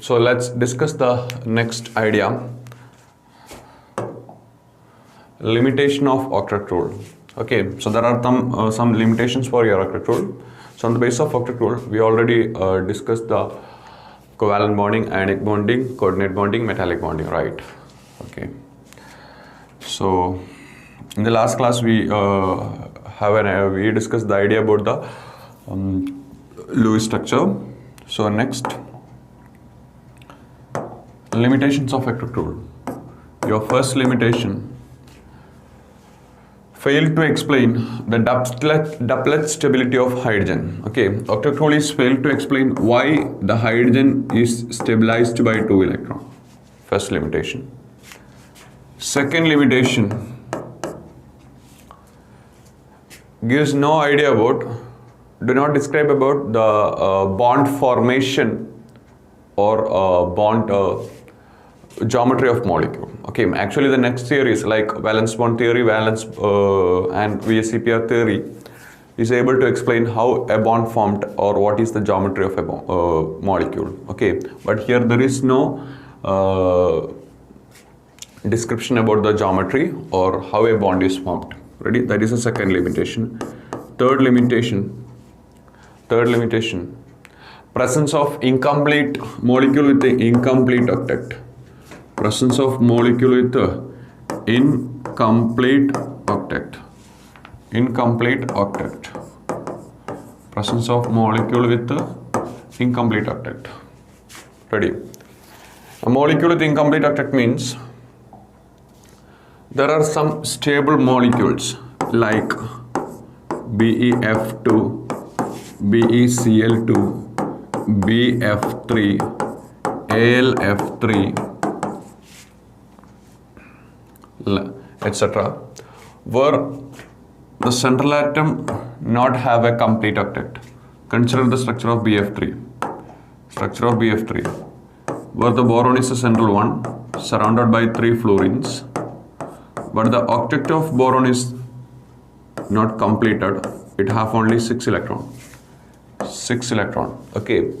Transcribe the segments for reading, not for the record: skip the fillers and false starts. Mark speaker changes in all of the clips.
Speaker 1: So let's discuss the next idea. Limitation of octet rule. Okay, so there are some limitations for your octet rule. So on the basis of octet rule, we already discussed the covalent bonding, ionic bonding, coordinate bonding, metallic bonding, right? Okay. So in the last class we we discussed the idea about the Lewis structure. So next, limitations of octet rule. Your first limitation: failed to explain the doublet stability of hydrogen. Okay, octet rule is failed to explain why the hydrogen is stabilized by 2 electrons. First limitation. Second limitation: gives no idea about, do not describe about the bond formation or bond geometry of molecule. Okay, actually the next theories like valence bond theory, valence and VSEPR theory is able to explain how a bond formed or what is the geometry of a molecule. Okay, but here there is no description about the geometry or how a bond is formed. Ready? That is the second limitation. Third limitation, presence of incomplete molecule with the incomplete octet. Presence of molecule with the incomplete octet. Presence of molecule with the incomplete octet. Ready? A molecule with incomplete octet means there are some stable molecules like BeF2, BeCl2, BF3, AlF3, etc., where the central atom not have a complete octet. Consider the structure of BF3. Where the boron is the central one, surrounded by 3 fluorines. But the octet of boron is not completed. It have only 6 electron. Okay.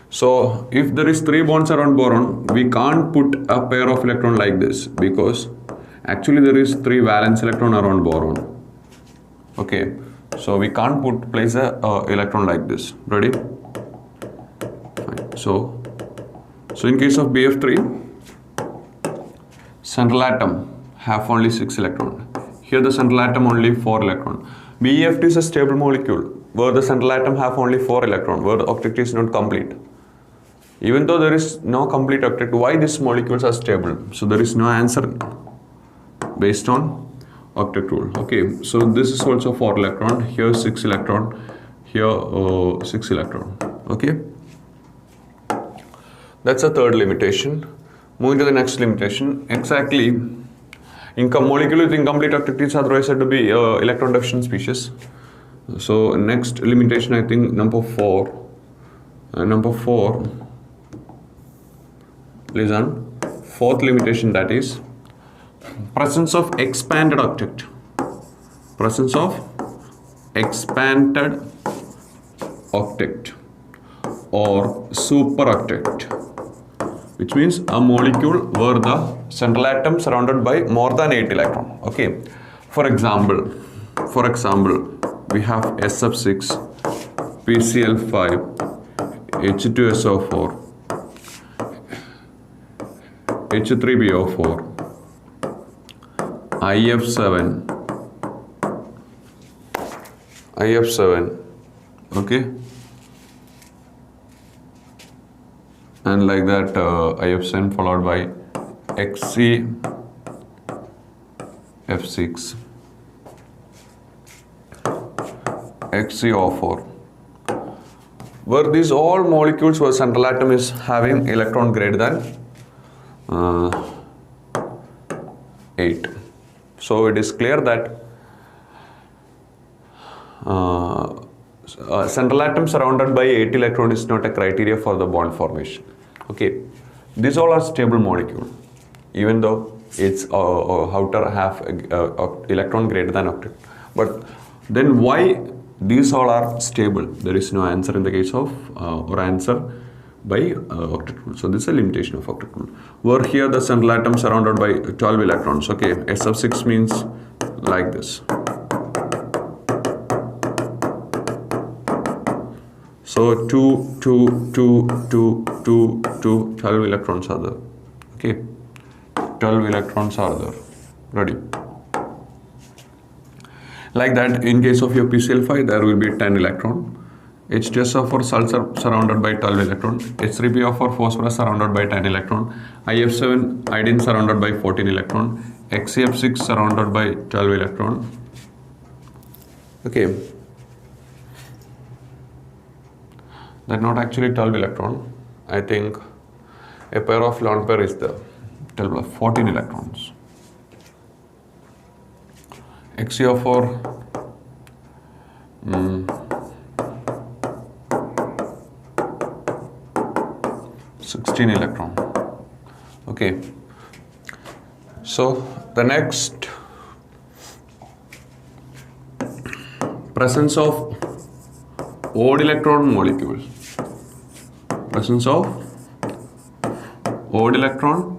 Speaker 1: So if there is 3 bonds around boron, we can't put a pair of electron like this because actually there is 3 valence electron around boron. Okay. So we can't place a electron like this. Ready? Fine. So in case of BF3, central atom have only 6 electron. Here the central atom only 4 electron. BeF2 is a stable molecule where the central atom have only 4 electron, where the octet is not complete. Even though there is no complete octet, why these molecules are stable? So there is no answer based on octet rule. Okay, so this is also 4 electron, here 6 electron, here 6 electron. Okay, that's a third limitation. Moving to the next limitation, exactly. Molecule with incomplete octet is otherwise said to be electron deficient species. So next limitation, I think number 4. Listen, fourth limitation, that is presence of expanded octet. Presence of expanded octet or super octet, which means a molecule where the central atom surrounded by more than 8 electrons. Okay. For example, we have SF6, PCl5, H2SO4, H3BO4, IF7, okay, and like that IF7 followed by XCF6, XCO4, where these all molecules where central atom is having electron greater than 8. So it is clear that central atom surrounded by 8 electron is not a criteria for the bond formation. Okay, these all are stable molecule, even though its outer half electron greater than octet. But then why these all are stable? There is no answer in the case of or answer by octet rule. So this is a limitation of octet rule. Where here the central atom surrounded by 12 electrons. Okay, S sub 6 means like this. So 2, 2, 2, 2, 2, 2, 12 electrons are there. Okay, 12 electrons are there. Ready? Like that, in case of your PCl5, there will be 10 electron. H2SO4 sulfur surrounded by 12 electron. H3PO4 phosphorus surrounded by 10 electron. IF7 iodine surrounded by 14 electron. XCF6 surrounded by 12 electron. Okay. That's not actually 12 electron. I think a pair of lone pair is there. 14 electrons. XCO4 16 electron. Okay. So the next, presence of odd electron molecule. Presence of odd electron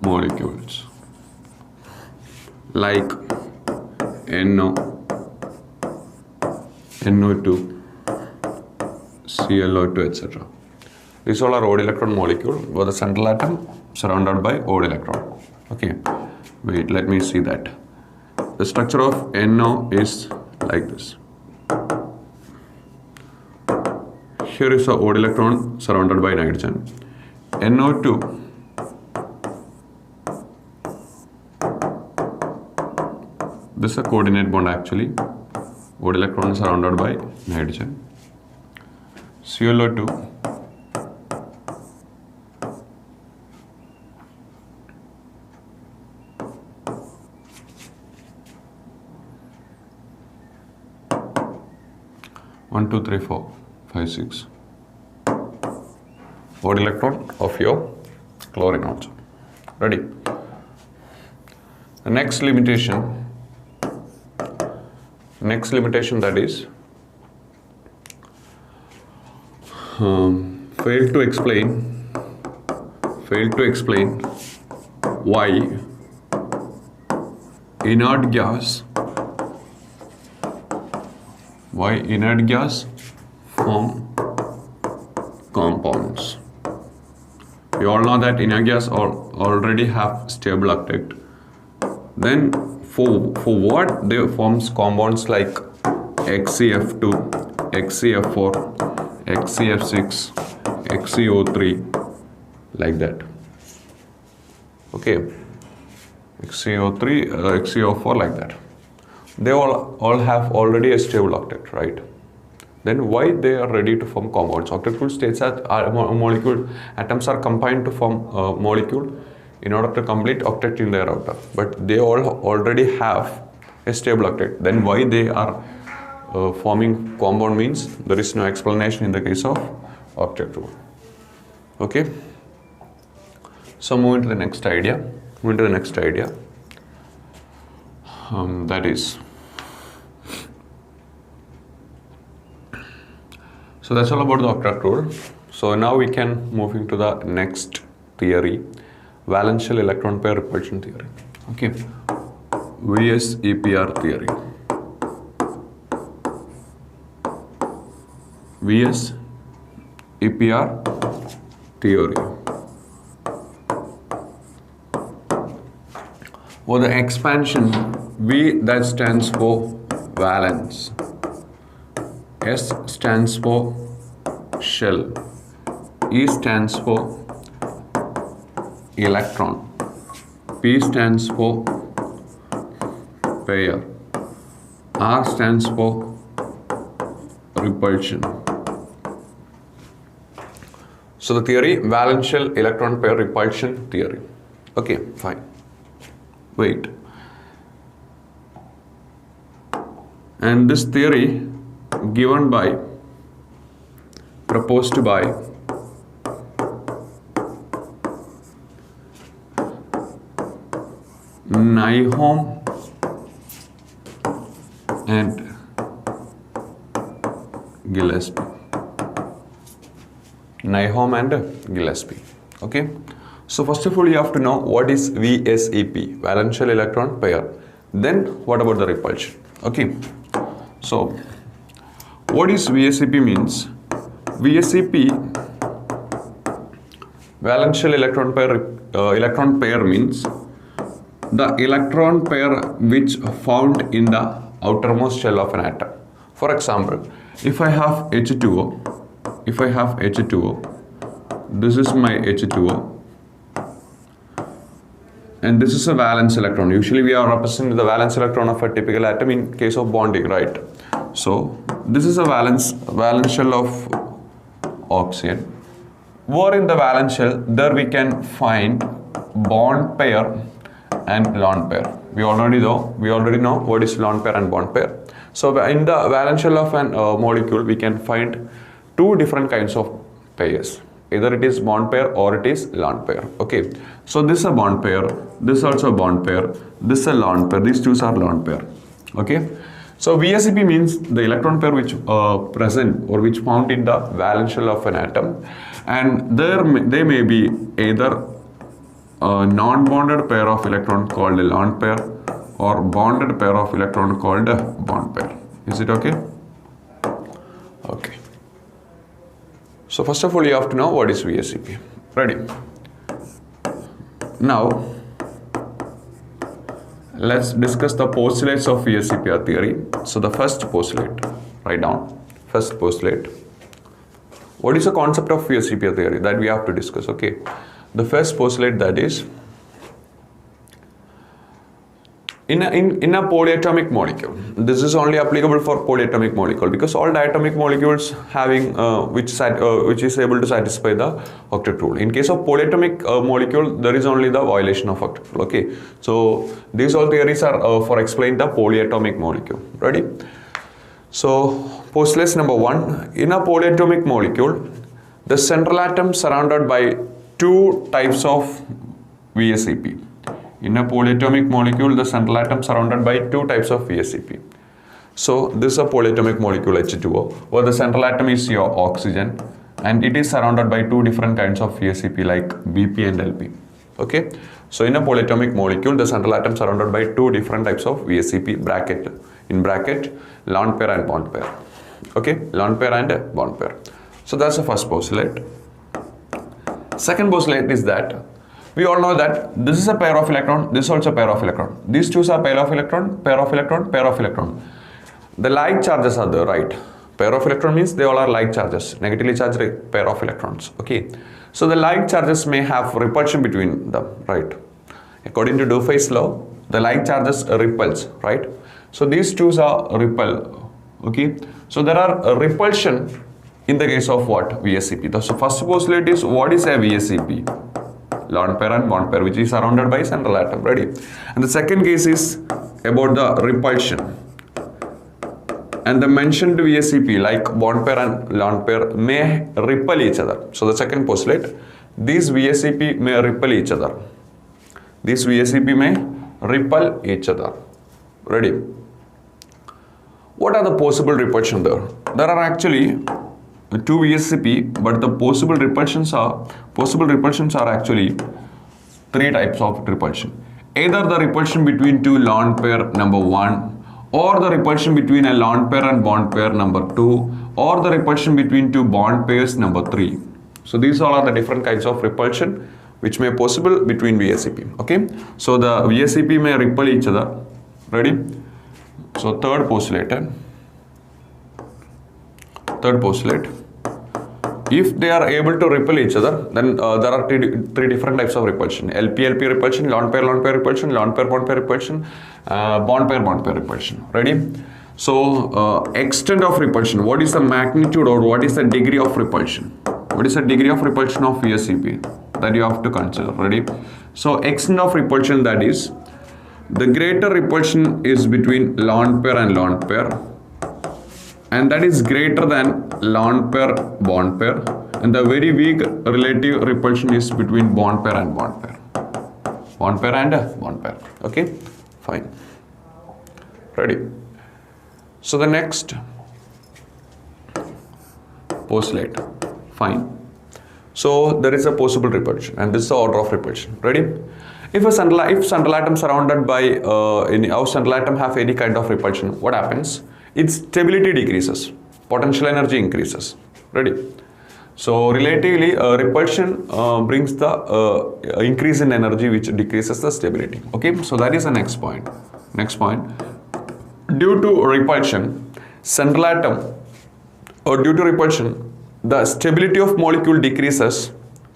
Speaker 1: molecules like NO, NO2, ClO2, etc. These all are odd electron molecule where the central atom surrounded by odd electron. Okay, wait, let me see that. The structure of NO is like this. Here is a odd electron surrounded by nitrogen. NO2 this is a coordinate bond actually. Odd electron is surrounded by nitrogen. ClO2 1, 2, 3, 4, 5, 6. Odd electron of your chlorine also. Ready? The next limitation that is failed to explain why inert gas form compounds. We all know that inert gas already have stable octet. Then for what they forms compounds like XCF2, XCF4, XCF6, XCO3, like that. Okay, XCO3, XCO4, like that. They all have already a stable octet, right? Then why they are ready to form compounds? Octet rule states that molecule atoms are combined to form a molecule in order to complete octet in their outer. But they all already have a stable octet. Then why they are forming compound means there is no explanation in the case of octet rule. Okay. So moving to the next idea. That is. So that's all about the octet rule. So now we can move into the next theory, valential electron pair repulsion theory. Okay, VS-EPR theory. VS-EPR theory. For the expansion, V that stands for valence. S stands for shell. E stands for electron. P stands for pair. R stands for repulsion. So the theory, valential electron pair repulsion theory. Okay, fine. Wait. And this theory proposed by Nyholm and Gillespie. Nyholm and Gillespie. Okay. So first of all, you have to know what is VSEP, valential electron pair. Then what about the repulsion? Okay. So what is VSEP means? VSEP, valential electron pair means the electron pair which found in the outermost shell of an atom. For example, if I have H2O, this is my H2O, and this is a valence electron. Usually we are representing the valence electron of a typical atom in case of bonding, right? So this is a valence shell of oxygen. Where in the valence shell, there we can find bond pair and lone pair. We already know what is lone pair and bond pair. So in the valence shell of an molecule, we can find two different kinds of pairs. Either it is bond pair or it is lone pair. Okay. So this is a bond pair. This is also a bond pair. This is a lone pair. These two are lone pair. Okay. So VSEP means the electron pair which present or which found in the valence shell of an atom, and they may be either a non-bonded pair of electron called a lone pair or bonded pair of electron called a bond pair. Is it okay? Okay. So first of all, you have to know what is VSEP. Ready? Now, let's discuss the postulates of VSEP theory. So the first postulate, write down. First postulate. What is the concept of VSEP theory that we have to discuss? Okay. The first postulate, that is, in a polyatomic molecule, this is only applicable for polyatomic molecule, because all diatomic molecules having which is able to satisfy the octet rule. In case of polyatomic molecule, there is only the violation of octet rule. Okay, so these all theories are for explain the polyatomic molecule. Ready? So postulate number 1: in a polyatomic molecule, the central atom surrounded by two types of VSEP. In a polyatomic molecule, the central atom surrounded by two types of VSEP. So this is a polyatomic molecule H2O, where the central atom is your oxygen, and it is surrounded by two different kinds of VSEP like BP and LP. Okay. So in a polyatomic molecule, the central atom surrounded by two different types of VSEP, in bracket, lone pair and bond pair. Okay, lone pair and bond pair. So that's the first postulate. Second postulate is that we all know that this is a pair of electron, this is also a pair of electron. These two are pair of electron, pair of electron, pair of electron. The like charges are there, right? Pair of electron means they all are like charges, negatively charged pair of electrons. Okay. So the like charges may have repulsion between them, right? According to Dufay's law, the like charges repulse, right? So these two are repel. Okay. So there are repulsion in the case of what? VSEP. So first postulate is, what is a VSEP? Lone pair and bond pair, which is surrounded by central atom. Ready? And the second case is about the repulsion. And the mentioned VSEP, like bond pair and lone pair, may repel each other. So the second postulate, these VSEP may repel each other. These VSEP may repel each other. Ready? What are the possible repulsion there? There are actually two VSEP, but the possible repulsions are actually three types of repulsion. Either the repulsion between two lone pair number 1, or the repulsion between a lone pair and bond pair number 2, or the repulsion between two bond pairs number 3. So these all are the different kinds of repulsion which may possible between VSEP. Okay, so the VSEP may repel each other. Ready? So third postulate, if they are able to repel each other, then there are three different types of repulsion: LP-LP repulsion, lone pair repulsion, lone pair bond pair repulsion, bond pair repulsion. Ready? So extent of repulsion, what is the magnitude or what is the degree of repulsion? What is the degree of repulsion of VSEP? That you have to consider. Ready? So extent of repulsion, that is, the greater repulsion is between lone pair and lone pair, and that is greater than lone pair bond pair, and the very weak relative repulsion is between bond pair and bond pair. Bond pair and bond pair. Okay, fine. Ready? So the next postulate, fine. So there is a possible repulsion, and this is the order of repulsion. Ready? If central atom surrounded by central atom have any kind of repulsion, what happens? Its stability decreases, potential energy increases. Ready? So relatively, repulsion brings the increase in energy, which decreases the stability. Okay, so that is the next point. Next point. Due to repulsion, central atom, or due to repulsion, the stability of molecule decreases.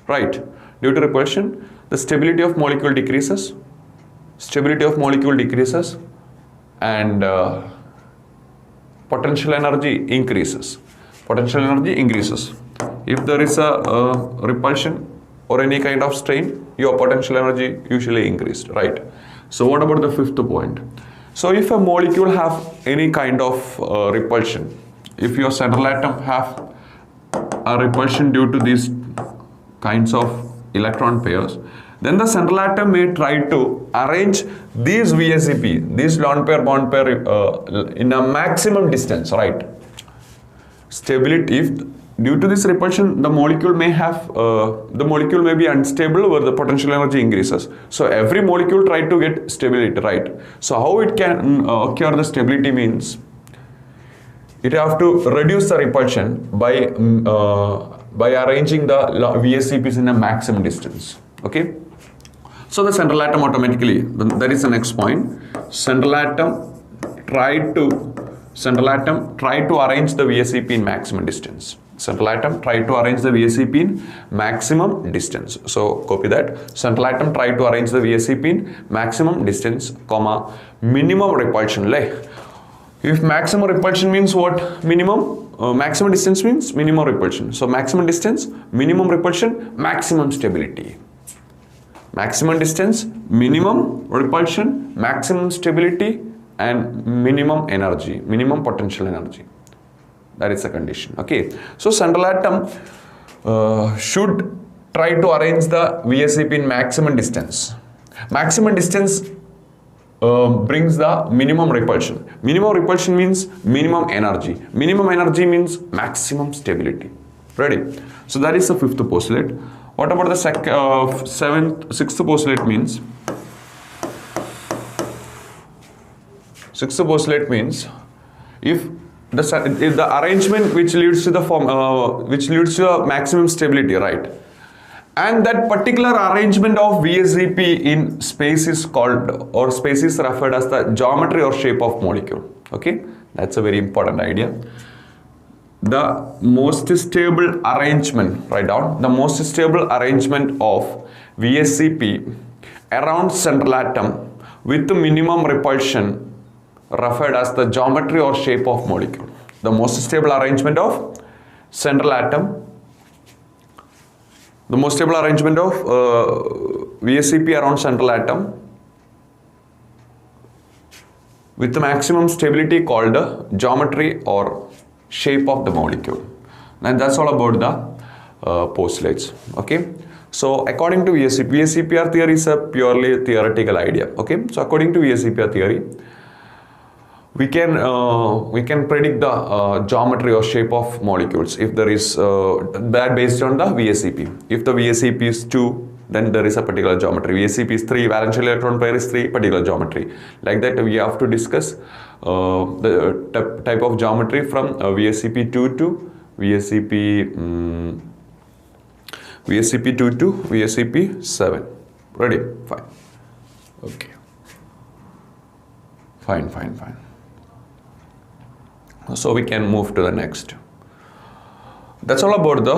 Speaker 1: Right? Due to repulsion, the stability of molecule decreases. Stability of molecule decreases, and potential energy increases. Potential energy increases. If there is a repulsion or any kind of strain, your potential energy usually increased, right? So what about the fifth point? So if a molecule have any kind of repulsion, if your central atom have a repulsion due to these kinds of electron pairs, then the central atom may try to arrange these VSEP, these lone pair bond pair in a maximum distance, right? Stability, if due to this repulsion, the molecule may be unstable where the potential energy increases. So every molecule try to get stability, right? So how it can occur the stability means, it have to reduce the repulsion by arranging the VSEPs in a maximum distance. Okay. So the central atom automatically, that is the next point. Central atom try to arrange the VSEP in maximum distance. Central atom try to arrange the VSEP in maximum distance. So copy that. Central atom try to arrange the VSEP in maximum distance, comma, minimum repulsion. If maximum repulsion means what? Minimum. Maximum distance means minimum repulsion. So maximum distance, minimum repulsion, maximum stability. Maximum distance, minimum repulsion, maximum stability, and minimum energy, minimum potential energy. That is the condition. Okay. So central atom should try to arrange the VSEP in maximum distance. Maximum distance brings the minimum repulsion. Minimum repulsion means minimum energy. Minimum energy means maximum stability. Ready? So that is the fifth postulate. What about the sixth postulate means? Sixth postulate means if the arrangement which leads to the maximum stability, right? And that particular arrangement of VSEP in space is called, or space is referred as the geometry or shape of molecule. Okay, that's a very important idea. The most stable arrangement, write down, the most stable arrangement of VSEP around central atom with the minimum repulsion referred as the geometry or shape of molecule. The most stable arrangement of central atom, the most stable arrangement of VSEP around central atom with the maximum stability called the geometry or shape of the molecule. And that's all about the postulates. Okay. So according to VSEPR theory is a purely theoretical idea. Okay. So according to VSEPR theory, we can predict the geometry or shape of molecules if there is that based on the VSEP. If the VSEP is 2, then there is a particular geometry. VSEP is 3, valence electron pair is 3, particular geometry. Like that, we have to discuss the type of geometry from VSEP 2 to VSEP 2 to VSEP 7. Ready? Fine. Okay. Fine. So we can move to the next. That's all about the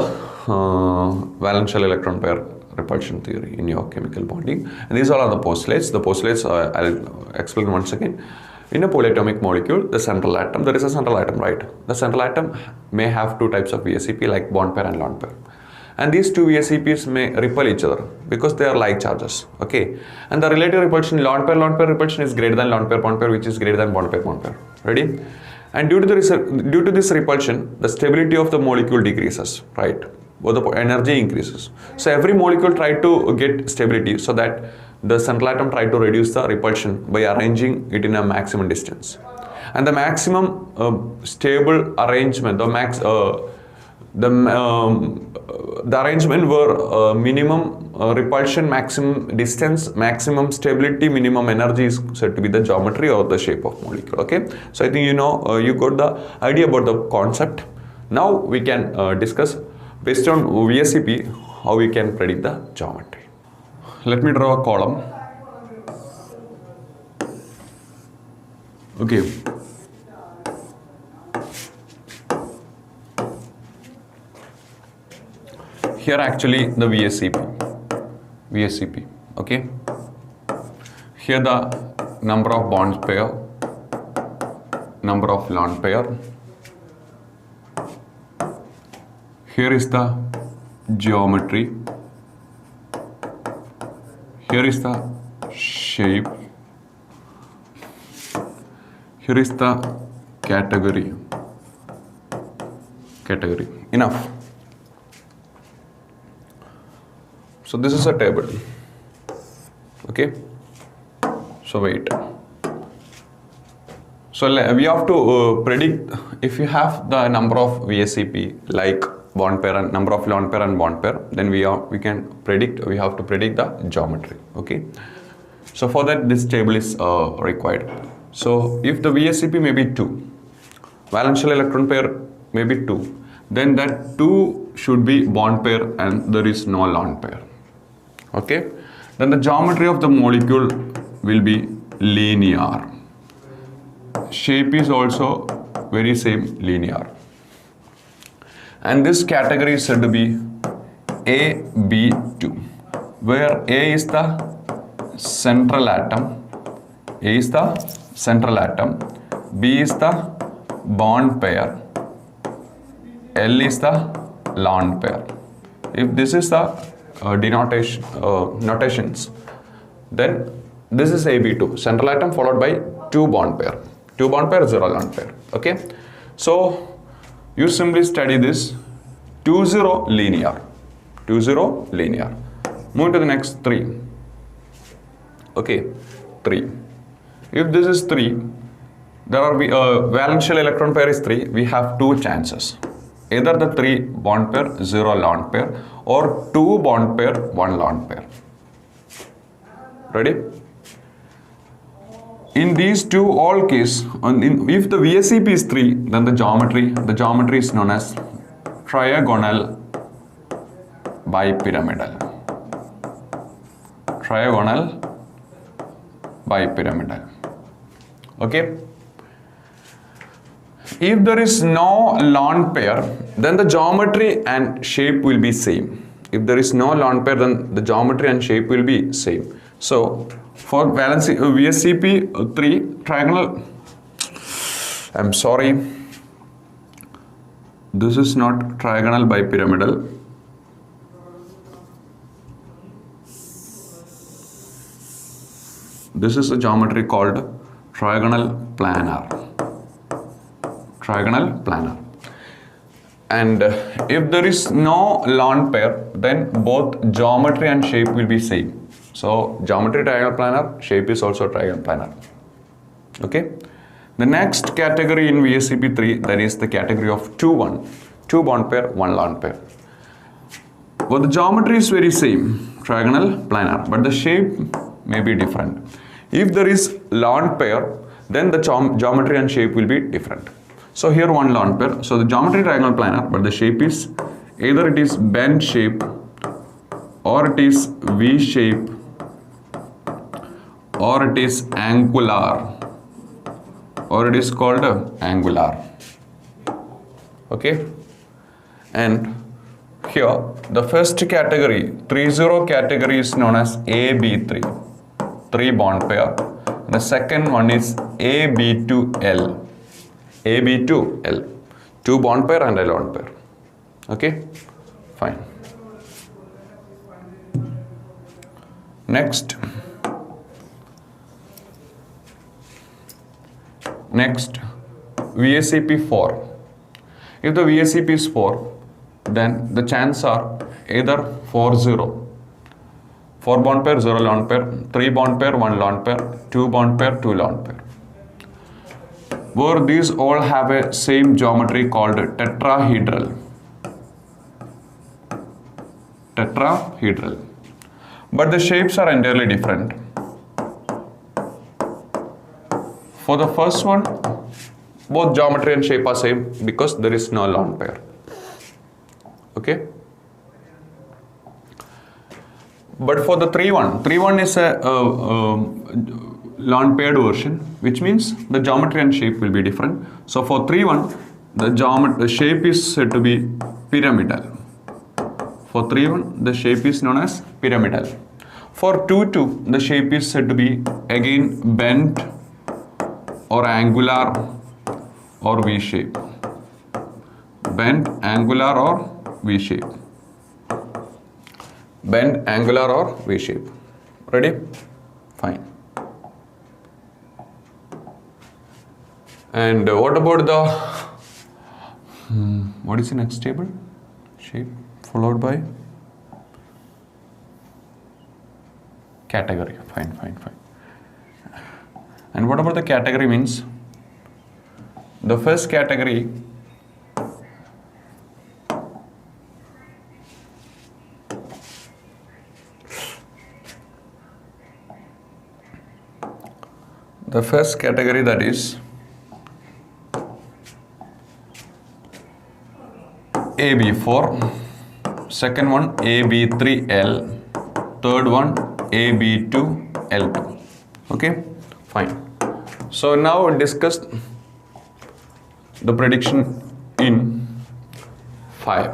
Speaker 1: valence electron pair repulsion theory in your chemical bonding. And these all are the postulates. The postulates I'll explain once again. In a polyatomic molecule, the central atom, there is a central atom, right? The central atom may have two types of VSEP, like bond pair and lone pair. And these two VSEPs may repel each other because they are like charges. Okay. And the relative repulsion, lone pair repulsion is greater than lone pair bond pair, which is greater than bond pair. Ready? And due to this repulsion, the stability of the molecule decreases, right? Or the energy increases. So every molecule try to get stability so that the central atom try to reduce the repulsion by arranging it in a maximum distance. And the maximum stable arrangement, the the arrangement where minimum repulsion, maximum distance, maximum stability, minimum energy is said to be the geometry or the shape of molecule. Okay, so I think you got the idea about the concept. Now we can discuss based on VSEP how we can predict the geometry. Let me draw a column. Okay. Here actually the VSEP, okay. Here the number of bonds pair, number of lone pair. Here is the geometry. Here is the shape. Here is the category. Enough. So this is a table. Okay. So wait. So we have to predict if you have the number of VSEP like bond pair and number of lone pair and bond pair, then we have to predict the geometry. Okay. So for that this table is required. So if the VSEP may be 2, valential electron pair may be 2, then that 2 should be bond pair and there is no lone pair. Okay. Then the geometry of the molecule will be linear. Shape is also very same, linear. And this category is said to be AB2, where A is the central atom, B is the bond pair, L is the lone pair. If this is the notations, then this is AB2, central atom followed by 2 bond pair, 0 lone pair. Okay, so you simply study this 2 0 linear. Move to the next 3. Okay, 3. If this is 3, there are valential electron pair is 3. We have 2 chances. Either the 3 bond pair, 0 lone pair, or 2 bond pair, 1 lone pair. Ready? In these two all cases, if the VSEP is 3, then the geometry is known as trigonal bipyramidal. Okay. If there is no lone pair, then the geometry and shape will be same. If there is no lone pair, then the geometry and shape will be same. So for valence VSEP 3 trigonal, I'm sorry, this is not trigonal bipyramidal. This is a geometry called trigonal planar. And if there is no lone pair, then both geometry and shape will be same. So geometry trigonal planar, shape is also trigonal planar. Okay. The next category in VSEP 3, that is the category of 2 bond pair, 1 lone pair. Well, the geometry is very same, trigonal planar, but the shape may be different. If there is lone pair, then the geometry and shape will be different. So here 1 lone pair. So the geometry trigonal planar, but the shape is either it is bend shape, or it is V shape, or it is angular, or it is called angular. Okay. And here the first category, 3-0 category is known as AB3, 3 bond pair. The second one is AB2L. 2 bond pair and a lone pair. Okay, fine. Next, VSEP 4. If the VSEP is 4, then the chances are either 4-0, 4 bond pair, 0 lone pair, 3 bond pair, 1 lone pair, 2 bond pair, 2 lone pair. Where these all have a same geometry called tetrahedral. tetrahedral. But the shapes are entirely different. For the first one, both geometry and shape are same because there is no lone pair. Okay. But for the 3-1 is a lone paired version, which means the geometry and shape will be different. So for 3-1, the shape is said to be pyramidal. For 3-1, the shape is known as pyramidal. For 2-2, the shape is said to be again bent or angular or V shape. Bent, angular or V shape. Bend, angular or V shape. Ready? Fine. And what about the what is the next table? Shape followed by category. Fine. And what about the category means? The first category that is AB4, second one AB3L, third one AB2L2. Okay, fine. So now we discussed the prediction in 5.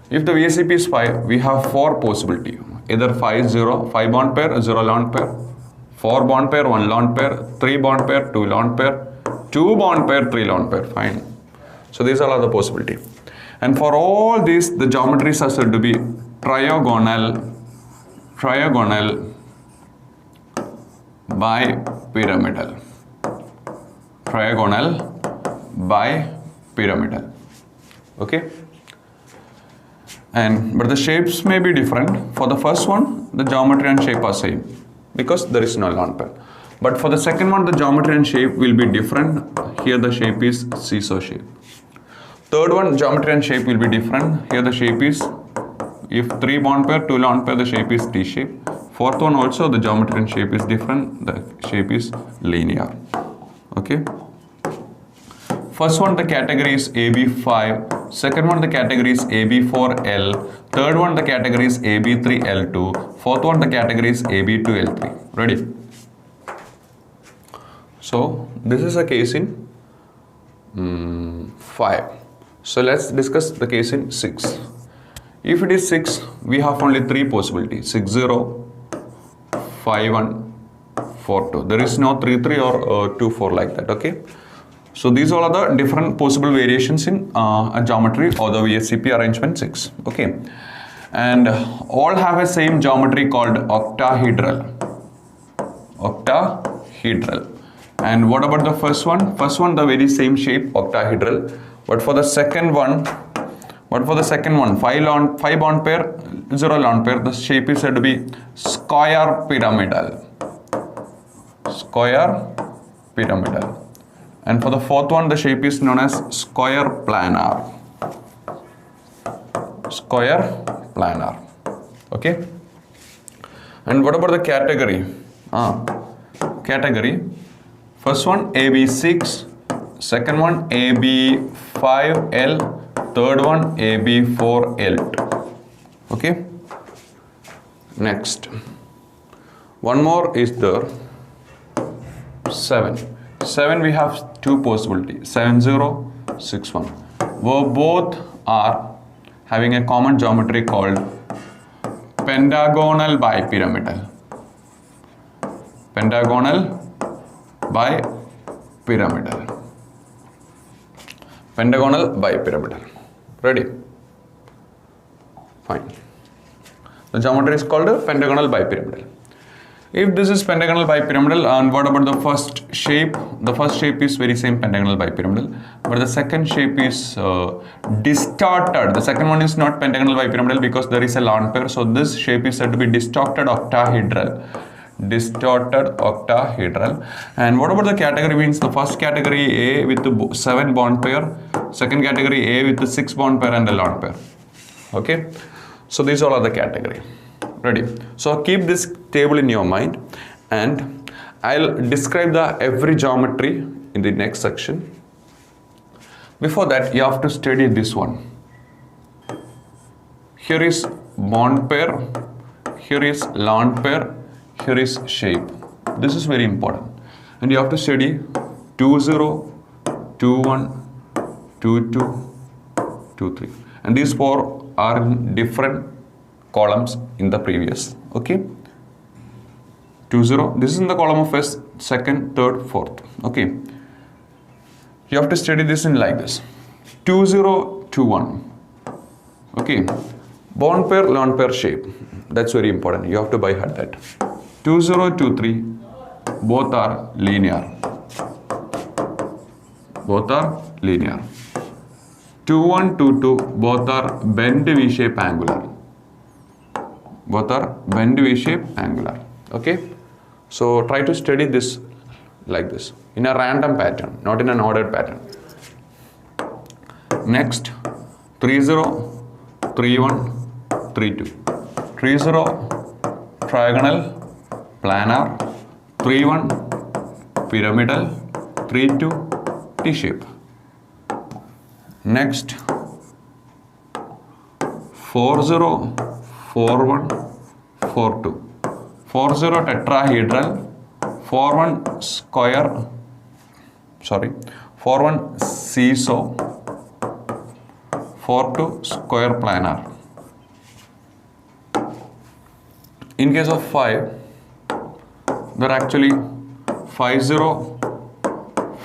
Speaker 1: If the VSEP is 5, we have 4 possibilities. Either 5 bond pair, 0 lone pair, 4 bond pair, 1 lone pair, 3 bond pair, 2 lone pair, 2 bond pair, 3 lone pair. Fine. So these are all the possibilities. And for all these, the geometries are said to be trigonal, bipyramidal. Trigonal, bipyramidal. Okay. But the shapes may be different. For the first one, the geometry and shape are same because there is no lone pair. But for the second one, the geometry and shape will be different. Here the shape is seesaw shape. Third one, geometry and shape will be different. Here the shape is, if 3 bond pair, 2 lone pair, the shape is T shape. Fourth one also, the geometry and shape is different. The shape is linear. Okay. First one, the category is AB5. Second one, the category is AB4L. Third one, the category is AB3L2. Fourth one, the category is AB2L3. Ready? So this is a case in 5. So let's discuss the case in 6. If it is 6, we have only 3 possibilities: 6-0, 5-1, 4-2. There is no 3-3 or 2-4 like that. Okay. So these all are the different possible variations in a geometry or the VSEP arrangement 6. Okay. And all have a same geometry called octahedral. Octahedral. And what about the first one? First one, the very same shape, octahedral. But for the second one, 5 bond pair, 0 lone pair, the shape is said to be square pyramidal. Square pyramidal. And for the fourth one, the shape is known as square planar. Square planar. Okay. And what about the category? Category. First one AB6, second one AB5L, third one AB4L2. Okay. Next. One more is there. 7. 7 we have 2 possibilities, 7-0, 6-1. Where both are having a common geometry called pentagonal bipyramidal. Pentagonal bipyramidal. Pentagonal bipyramidal. Ready? Fine. The geometry is called a pentagonal bipyramidal. If this is pentagonal bipyramidal, and what about the first shape? The first shape is very same pentagonal bipyramidal, but the second shape is distorted. The second one is not pentagonal bipyramidal because there is a lone pair. So this shape is said to be distorted octahedral. Distorted octahedral. And what about the category means? The first category A with the 7 bond pair, second category A with the 6 bond pair and a lone pair. Okay. So these all are the category. Ready? So keep this table in your mind, and I'll describe the every geometry in the next section. Before that, you have to study this one. Here is bond pair, here is lone pair, here is shape. This is very important. And you have to study 2 0, 2 1, 2 2, 2 3. And these four are in different columns in the previous. Okay? 2 0. This is in the column of first, second, third, fourth. Okay? You have to study this in like this. 2 0, 2 1. Okay? Bond pair, lone pair, shape. That's very important. You have to by heart that. 2 0, 2 3. Both are linear. Both are linear. 2 1, 2 2. Both are bend V-shape angular. Both are bend V-shape angular. Okay? So try to study this like this in a random pattern, not in an ordered pattern. Next, 3 0, 3 1, 3 2. 3 0, trigonal, planar. 3 1, pyramidal. 3 2, T-shape. Next, 4 0, 4 1, 4 2. 4 0 tetrahedral, 4 1 square, 4 1 seesaw, 4 2 square planar. In case of 5, there are actually 5 0,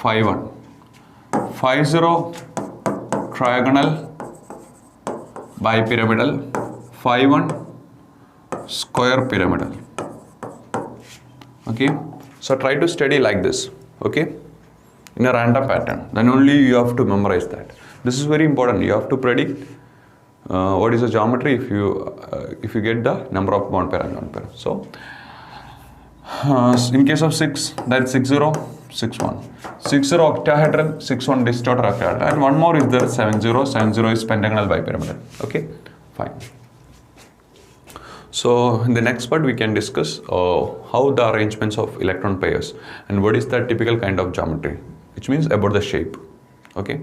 Speaker 1: 5 1. 5 0 trigonal, bipyramidal, 5 1 square pyramidal. Okay, so try to study like this. Okay, in a random pattern. Then only you have to memorize that. This is very important. You have to predict what is the geometry if you get the number of bond pair and lone pair. So in case of 6, that's 6 0, 6 1. 6 0 octahedral, 6 1 distorted octahedral, and one more is there, 7 0. 7 0 is pentagonal bipyramidal. Okay, fine. So in the next part we can discuss how the arrangements of electron pairs and what is the typical kind of geometry, which means about the shape. Okay.